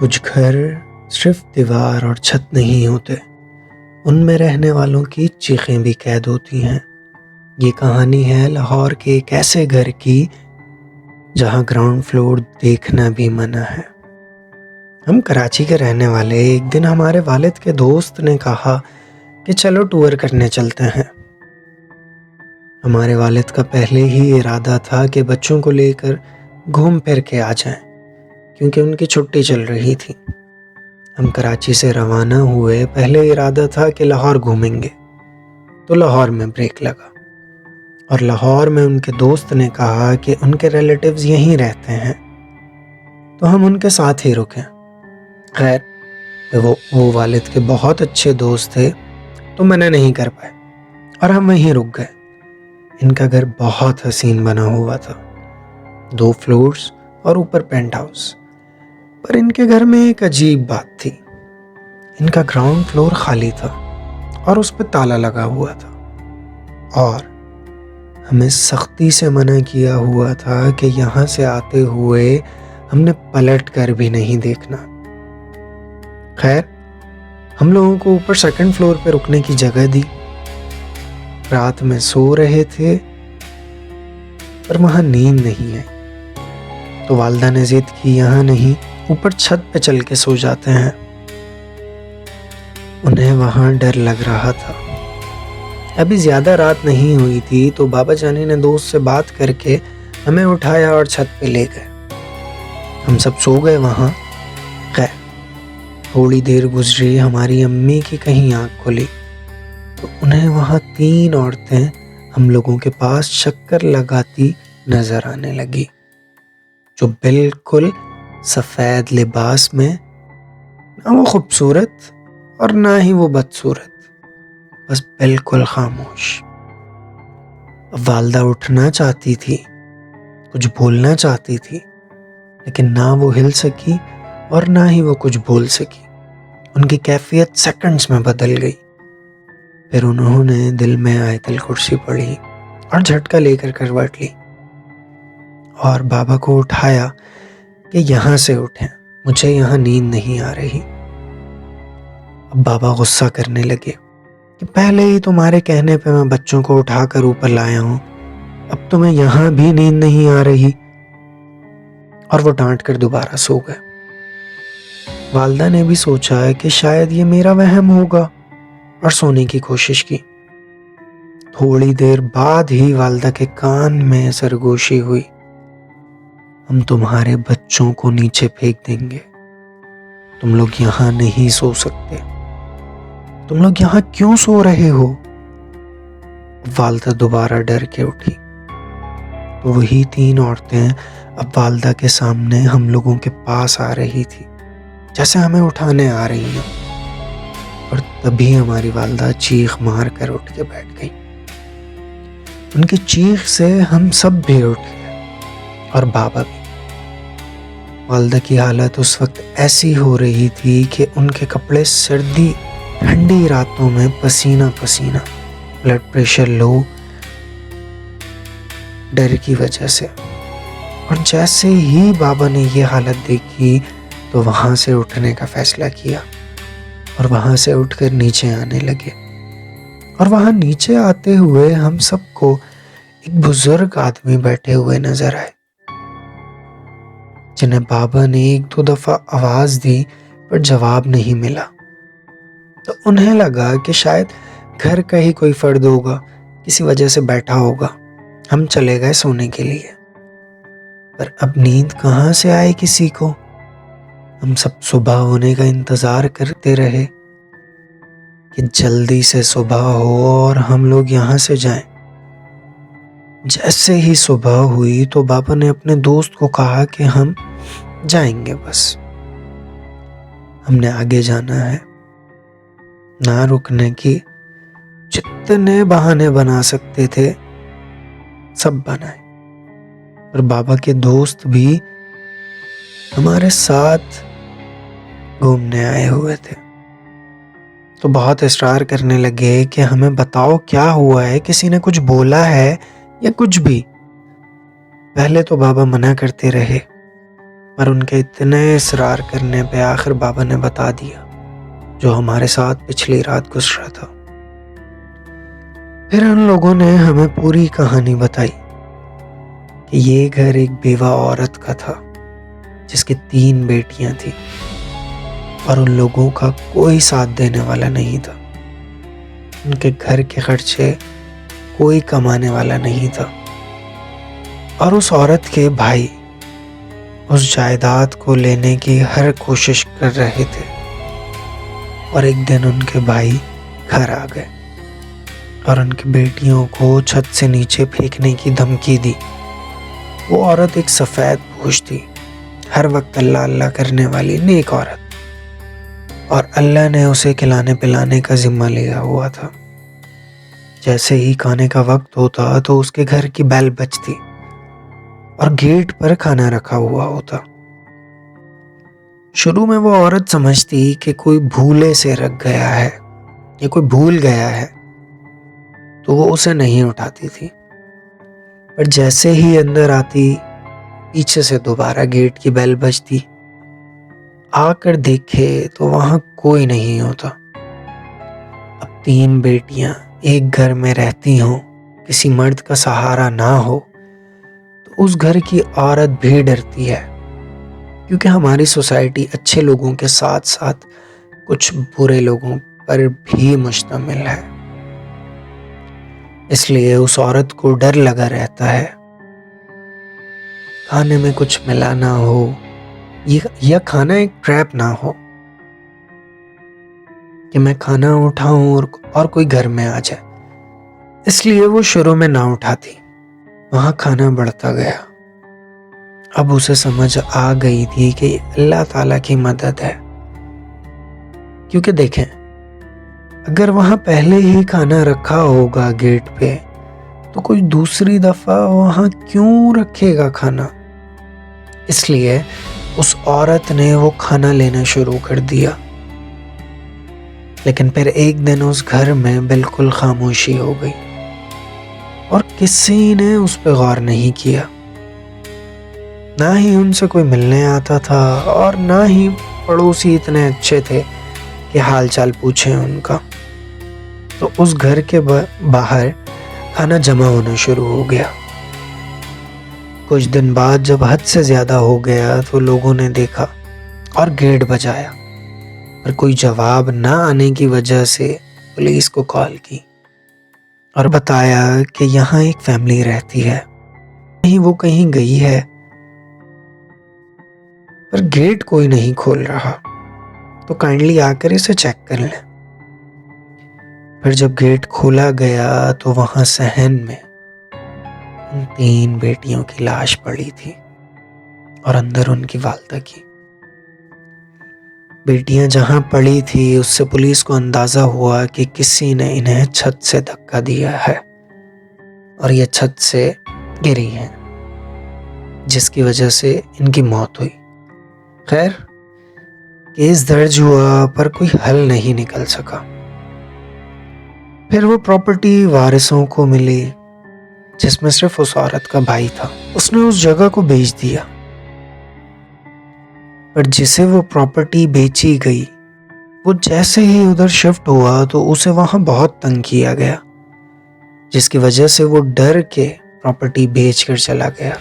کچھ گھر صرف دیوار اور چھت نہیں ہوتے، ان میں رہنے والوں کی چیخیں بھی قید ہوتی ہیں۔ یہ کہانی ہے لاہور کے ایک ایسے گھر کی جہاں گراؤنڈ فلور دیکھنا بھی منع ہے۔ ہم کراچی کے رہنے والے ایک دن ہمارے والد کے دوست نے کہا کہ چلو ٹور کرنے چلتے ہیں۔ ہمارے والد کا پہلے ہی ارادہ تھا کہ بچوں کو لے کر گھوم پھر کے آ جائیں، کیونکہ ان کی چھٹی چل رہی تھی۔ ہم کراچی سے روانہ ہوئے، پہلے ارادہ تھا کہ لاہور گھومیں گے، تو لاہور میں بریک لگا اور لاہور میں ان کے دوست نے کہا کہ ان کے ریلیٹیوز یہیں رہتے ہیں، تو ہم ان کے ساتھ ہی رکیں۔ خیر وہ والد کے بہت اچھے دوست تھے، تو منع نہیں کر پائے اور ہم وہیں رک گئے۔ ان کا گھر بہت حسین بنا ہوا تھا، 2 فلورز اور اوپر پینٹ ہاؤس۔ پر ان کے گھر میں ایک عجیب بات تھی، ان کا گراؤنڈ فلور خالی تھا اور اس پہ تالا لگا ہوا تھا، اور ہمیں سختی سے منع کیا ہوا تھا کہ یہاں سے آتے ہوئے ہم نے پلٹ کر بھی نہیں دیکھنا۔ خیر ہم لوگوں کو اوپر 2nd فلور پہ رکنے کی جگہ دی۔ رات میں سو رہے تھے پر وہاں نیند نہیں آئی، تو والدہ نے ضد کی یہاں نہیں، اوپر چھت پہ چل کے سو جاتے ہیں۔ انہیں وہاں ڈر لگ رہا تھا۔ ابھی زیادہ رات نہیں ہوئی تھی تو بابا جانی نے دوست سے بات کر کے ہمیں اٹھایا اور چھت پہ لے گئے۔ ہم سب سو گئے وہاں۔ خیر تھوڑی دیر گزری، ہماری امی کی کہیں آنکھ کھلی تو انہیں وہاں 3 عورتیں ہم لوگوں کے پاس چکر لگاتی نظر آنے لگی، جو بالکل سفید لباس میں، نہ وہ خوبصورت اور نہ ہی وہ بدصورت، بس بالکل خاموش۔ اب والدہ اٹھنا چاہتی تھی، کچھ بولنا چاہتی تھی، لیکن نہ وہ ہل سکی اور نہ ہی وہ کچھ بول سکی۔ ان کی کیفیت سیکنڈز میں بدل گئی۔ پھر انہوں نے دل میں آیت الکرسی پڑھی اور جھٹکا لے کر کروٹ لی اور بابا کو اٹھایا کہ یہاں سے اٹھیں، مجھے یہاں نیند نہیں آ رہی۔ اب بابا غصہ کرنے لگے کہ پہلے ہی تمہارے کہنے پہ میں بچوں کو اٹھا کر اوپر لایا ہوں، اب تمہیں یہاں بھی نیند نہیں آ رہی، اور وہ ڈانٹ کر دوبارہ سو گئے۔ والدہ نے بھی سوچا کہ شاید یہ میرا وہم ہوگا اور سونے کی کوشش کی۔ تھوڑی دیر بعد ہی والدہ کے کان میں سرگوشی ہوئی، ہم تمہارے بچوں کو نیچے پھینک دیں گے، تم لوگ یہاں نہیں سو سکتے، تم لوگ یہاں کیوں سو رہے ہو؟ والدہ دوبارہ ڈر کے اٹھی تو وہی 3 عورتیں اب والدہ کے سامنے ہم لوگوں کے پاس آ رہی تھی، جیسے ہمیں اٹھانے آ رہی ہیں، اور تبھی ہماری والدہ چیخ مار کر اٹھ کے بیٹھ گئی۔ ان کی چیخ سے ہم سب بھی اٹھ گئے اور بابا بھی۔ والدہ کی حالت اس وقت ایسی ہو رہی تھی کہ ان کے کپڑے سردی ٹھنڈی راتوں میں پسینہ پسینہ، بلڈ پریشر لو ڈر کی وجہ سے۔ اور جیسے ہی بابا نے یہ حالت دیکھی تو وہاں سے اٹھنے کا فیصلہ کیا اور وہاں سے اٹھ کر نیچے آنے لگے۔ اور وہاں نیچے آتے ہوئے ہم سب کو ایک بزرگ آدمی بیٹھے ہوئے نظر آئے، جنہیں بابا نے 1-2 دفعہ آواز دی پر جواب نہیں ملا، تو انہیں لگا کہ شاید گھر کا ہی کوئی فرد ہوگا، کسی وجہ سے بیٹھا ہوگا۔ ہم چلے گئے سونے کے لیے، پر اب نیند کہاں سے آئے کسی کو؟ ہم سب صبح ہونے کا انتظار کرتے رہے کہ جلدی سے صبح ہو اور ہم لوگ یہاں سے جائیں۔ جیسے ہی صبح ہوئی تو بابا نے اپنے دوست کو کہا کہ ہم جائیں گے، بس ہم نے آگے جانا ہے، نہ رکنے کی۔ جتنے بہانے بنا سکتے تھے سب بنائے، اور بابا کے دوست بھی ہمارے ساتھ گھومنے آئے ہوئے تھے، تو بہت اصرار کرنے لگے کہ ہمیں بتاؤ کیا ہوا ہے، کسی نے کچھ بولا ہے یا کچھ بھی۔ پہلے تو بابا منع کرتے رہے، پر ان کے اتنے اصرار کرنے پہ آخر بابا نے بتا دیا جو ہمارے ساتھ پچھلی رات گزرا تھا۔ پھر ان لوگوں نے ہمیں پوری کہانی بتائی کہ یہ گھر ایک بیوہ عورت کا تھا جس کی 3 بیٹیاں تھیں اور ان لوگوں کا کوئی ساتھ دینے والا نہیں تھا۔ ان کے گھر کے خرچے کوئی کمانے والا نہیں تھا اور اس عورت کے بھائی اس جائیداد کو لینے کی ہر کوشش کر رہے تھے، اور ایک دن ان کے بھائی گھر آ گئے اور ان کی بیٹیوں کو چھت سے نیچے پھینکنے کی دھمکی دی۔ وہ عورت ایک سفید پوش تھی، ہر وقت اللہ اللہ کرنے والی نیک عورت، اور اللہ نے اسے کھلانے پلانے کا ذمہ لیا ہوا تھا۔ جیسے ہی کھانے کا وقت ہوتا تو اس کے گھر کی بیل بجتی اور گیٹ پر کھانا رکھا ہوا ہوتا۔ شروع میں وہ عورت سمجھتی کہ کوئی بھولے سے رکھ گیا ہے یا کوئی بھول گیا ہے تو وہ اسے نہیں اٹھاتی تھی، پر جیسے ہی اندر آتی پیچھے سے دوبارہ گیٹ کی بیل بجتی، آ کر دیکھے تو وہاں کوئی نہیں ہوتا۔ اب 3 بیٹیاں ایک گھر میں رہتی ہوں، کسی مرد کا سہارا نہ ہو، تو اس گھر کی عورت بھی ڈرتی ہے، کیونکہ ہماری سوسائٹی اچھے لوگوں کے ساتھ ساتھ کچھ برے لوگوں پر بھی مشتمل ہے۔ اس لیے اس عورت کو ڈر لگا رہتا ہے کھانے میں کچھ ملا نہ ہو یا کھانا ایک ٹریپ نہ ہو کہ میں کھانا اٹھاؤں اور کوئی گھر میں آ جائے۔ اس لیے وہ شروع میں نہ اٹھاتی، وہاں کھانا بڑھتا گیا۔ اب اسے سمجھ آ گئی تھی کہ یہ اللہ تعالیٰ کی مدد ہے، کیونکہ دیکھیں اگر وہاں پہلے ہی کھانا رکھا ہوگا گیٹ پہ تو کوئی دوسری دفعہ وہاں کیوں رکھے گا کھانا؟ اس لیے اس عورت نے وہ کھانا لینا شروع کر دیا، لیکن پھر ایک دن اس گھر میں بالکل خاموشی ہو گئی اور کسی نے اس پہ غور نہیں کیا۔ نہ ہی ان سے کوئی ملنے آتا تھا اور نہ ہی پڑوسی اتنے اچھے تھے کہ حال چال پوچھیں ان کا۔ تو اس گھر کے باہر کھانا جمع ہونا شروع ہو گیا۔ کچھ دن بعد جب حد سے زیادہ ہو گیا تو لوگوں نے دیکھا اور گیٹ بجایا، پر کوئی جواب نہ آنے کی وجہ سے پولیس کو کال کی اور بتایا کہ یہاں ایک فیملی رہتی ہے، وہ کہیں گئی ہے، پر گیٹ کوئی نہیں کھول رہا، تو کائنڈلی آ کر اسے چیک کر لیں۔ پھر جب گیٹ کھولا گیا تو وہاں صحن میں ان 3 بیٹیوں کی لاش پڑی تھی اور اندر ان کی والدہ کی۔ بیٹیاں جہاں پڑی تھی اس سے پولیس کو اندازہ ہوا کہ کسی نے انہیں چھت سے دھکا دیا ہے اور یہ چھت سے گری ہیں، جس کی وجہ سے ان کی موت ہوئی۔ خیر کیس درج ہوا پر کوئی حل نہیں نکل سکا۔ پھر وہ پراپرٹی وارثوں کو ملی جس میں صرف اس عورت کا بھائی تھا۔ اس نے اس جگہ کو بیچ دیا، پر جسے وہ پراپرٹی بیچی گئی وہ جیسے ہی ادھر شفٹ ہوا تو اسے وہاں بہت تنگ کیا گیا، جس کی وجہ سے وہ ڈر کے پراپرٹی بیچ کر چلا گیا۔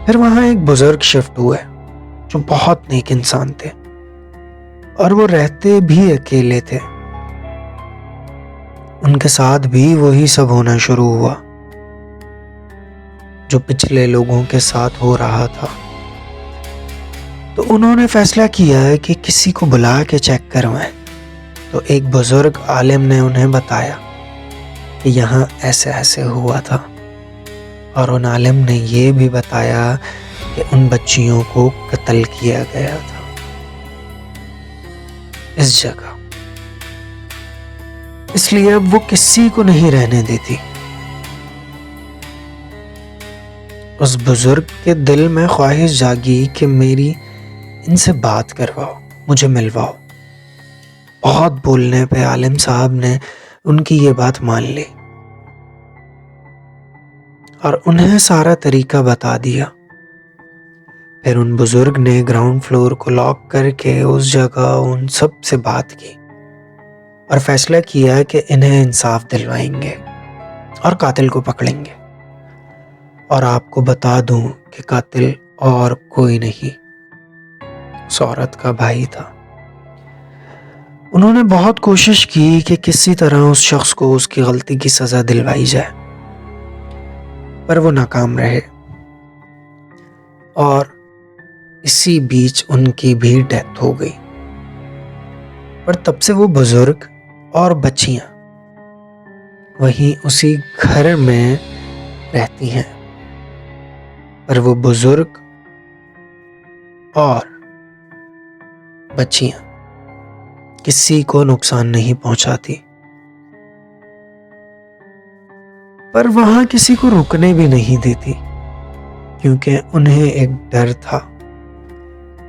پھر وہاں ایک بزرگ شفٹ ہوئے جو بہت نیک انسان تھے اور وہ رہتے بھی اکیلے تھے۔ ان کے ساتھ بھی وہی سب ہونا شروع ہوا جو پچھلے لوگوں کے ساتھ ہو رہا تھا۔ تو انہوں نے فیصلہ کیا کہ کسی کو بلا کے چیک کروائیں۔ تو ایک بزرگ عالم نے انہیں بتایا کہ یہاں ایسے ایسے ہوا تھا، اور ان عالم نے یہ بھی بتایا کہ ان بچیوں کو قتل کیا گیا تھا اس جگہ۔ اس لیے اب وہ کسی کو نہیں رہنے دیتی۔ اس بزرگ کے دل میں خواہش جاگی کہ میری ان سے بات کرواؤ، مجھے ملواؤ۔ بہت بولنے پہ عالم صاحب نے ان کی یہ بات مان لی اور انہیں سارا طریقہ بتا دیا پھر ان بزرگ نے گراؤنڈ فلور کو لاک کر کے اس جگہ ان سب سے بات کی اور فیصلہ کیا کہ انہیں انصاف دلوائیں گے اور قاتل کو پکڑیں گے۔ اور آپ کو بتا دوں کہ قاتل اور کوئی نہیں، اس عورت کا بھائی تھا۔ انہوں نے بہت کوشش کی کہ کسی طرح اس شخص کو اس کی غلطی کی سزا دلوائی جائے، پر وہ ناکام رہے، اور اسی بیچ ان کی بھی ڈیتھ ہو گئی۔ پر تب سے وہ بزرگ اور بچیاں وہیں اسی گھر میں رہتی ہیں، پر وہ بزرگ اور بچیاں کسی کو نقصان نہیں پہنچاتی، پر وہاں کسی کو رکنے بھی نہیں دیتی، کیونکہ انہیں ایک ڈر تھا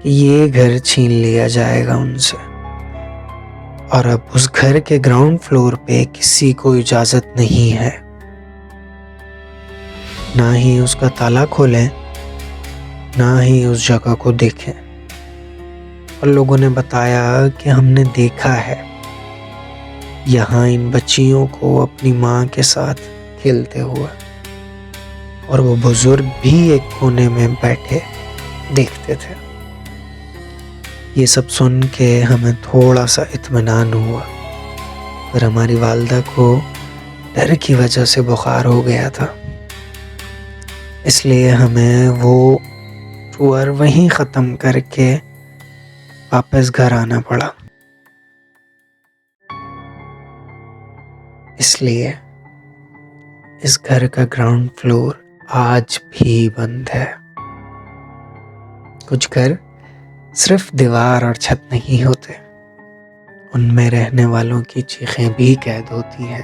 کہ یہ گھر چھین لیا جائے گا ان سے، اور اب اس گھر کے گراؤنڈ فلور پہ کسی کو اجازت نہیں ہے، نہ ہی اس کا تالا کھولیں، نہ ہی اس جگہ کو دیکھیں۔ اور لوگوں نے بتایا کہ ہم نے دیکھا ہے یہاں ان بچیوں کو اپنی ماں کے ساتھ کھیلتے ہوئے، اور وہ بزرگ بھی ایک کونے میں بیٹھے دیکھتے تھے۔ یہ سب سن کے ہمیں تھوڑا سا اطمینان ہوا، پر ہماری والدہ کو ڈر کی وجہ سے بخار ہو گیا تھا، اس لیے ہمیں وہ ٹور وہیں ختم کر کے واپس گھر آنا پڑا۔ اس لیے اس گھر کا گراؤنڈ فلور آج بھی بند ہے۔ کچھ گھر صرف دیوار اور چھت نہیں ہوتے، ان میں رہنے والوں کی چیخیں بھی قید ہوتی ہیں۔